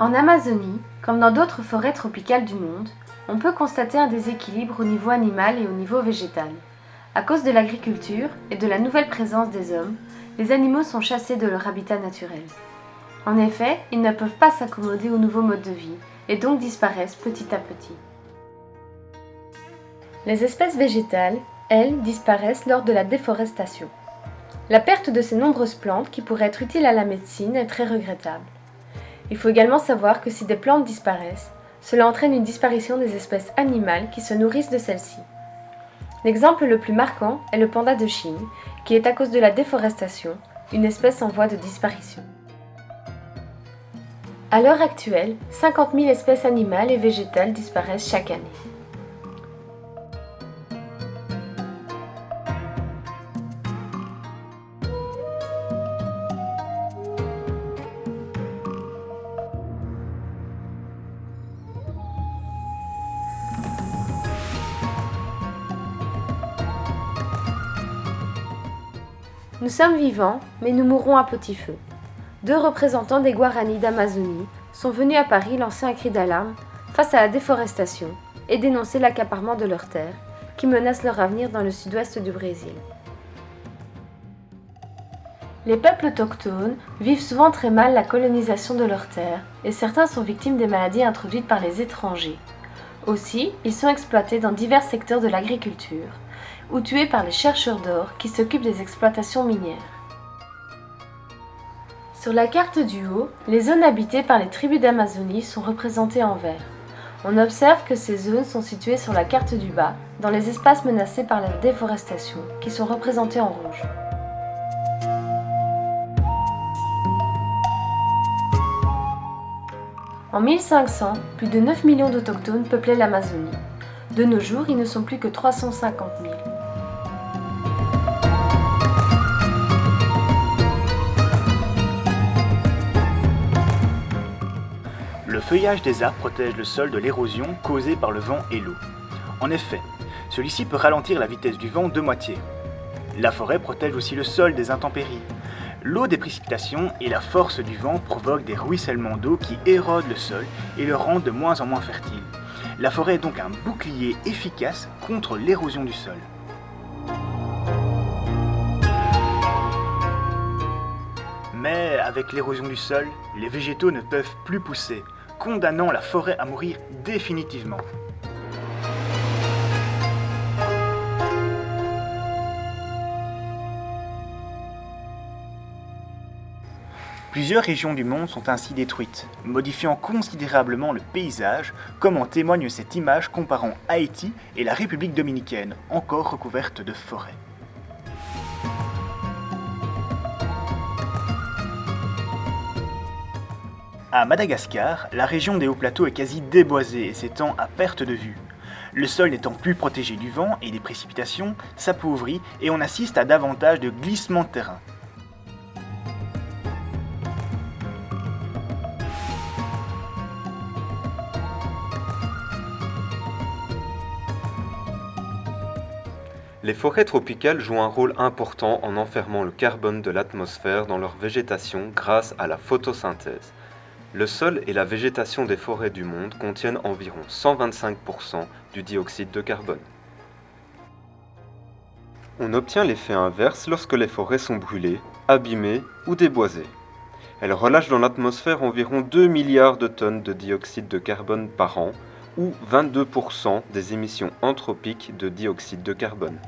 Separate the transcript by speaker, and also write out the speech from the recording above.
Speaker 1: En Amazonie, comme dans d'autres forêts tropicales du monde, on peut constater un déséquilibre au niveau animal et au niveau végétal. À cause de l'agriculture et de la nouvelle présence des hommes, les animaux sont chassés de leur habitat naturel. En effet, ils ne peuvent pas s'accommoder aux nouveaux modes de vie et donc disparaissent petit à petit. Les espèces végétales, elles, disparaissent lors de la déforestation. La perte de ces nombreuses plantes qui pourraient être utiles à la médecine est très regrettable. Il faut également savoir que si des plantes disparaissent, cela entraîne une disparition des espèces animales qui se nourrissent de celles-ci. L'exemple le plus marquant est le panda de Chine, qui est à cause de la déforestation, une espèce en voie de disparition. À l'heure actuelle, 50 000 espèces animales et végétales disparaissent chaque année. Nous sommes vivants, mais nous mourrons à petit feu. 2 représentants des Guaranis d'Amazonie sont venus à Paris lancer un cri d'alarme face à la déforestation et dénoncer l'accaparement de leurs terres, qui menace leur avenir dans le sud-ouest du Brésil. Les peuples autochtones vivent souvent très mal la colonisation de leurs terres et certains sont victimes des maladies introduites par les étrangers. Aussi, ils sont exploités dans divers secteurs de l'agriculture ou tués par les chercheurs d'or qui s'occupent des exploitations minières. Sur la carte du haut, les zones habitées par les tribus d'Amazonie sont représentées en vert. On observe que ces zones sont situées sur la carte du bas, dans les espaces menacés par la déforestation, qui sont représentés en rouge. En 1500, plus de 9 millions d'autochtones peuplaient l'Amazonie. De nos jours, ils ne sont plus que 350 000.
Speaker 2: Le feuillage des arbres protège le sol de l'érosion causée par le vent et l'eau. En effet, celui-ci peut ralentir la vitesse du vent de moitié. La forêt protège aussi le sol des intempéries. L'eau des précipitations et la force du vent provoquent des ruissellements d'eau qui érodent le sol et le rendent de moins en moins fertile. La forêt est donc un bouclier efficace contre l'érosion du sol. Mais avec l'érosion du sol, les végétaux ne peuvent plus pousser, condamnant la forêt à mourir définitivement. Plusieurs régions du monde sont ainsi détruites, modifiant considérablement le paysage, comme en témoigne cette image comparant Haïti et la République dominicaine, encore recouverte de forêts. À Madagascar, la région des hauts plateaux est quasi déboisée et s'étend à perte de vue. Le sol n'étant plus protégé du vent et des précipitations, s'appauvrit et on assiste à davantage de glissements de terrain.
Speaker 3: Les forêts tropicales jouent un rôle important en enfermant le carbone de l'atmosphère dans leur végétation grâce à la photosynthèse. Le sol et la végétation des forêts du monde contiennent environ 125% du dioxyde de carbone. On obtient l'effet inverse lorsque les forêts sont brûlées, abîmées ou déboisées. Elles relâchent dans l'atmosphère environ 2 milliards de tonnes de dioxyde de carbone par an, ou 22% des émissions anthropiques de dioxyde de carbone.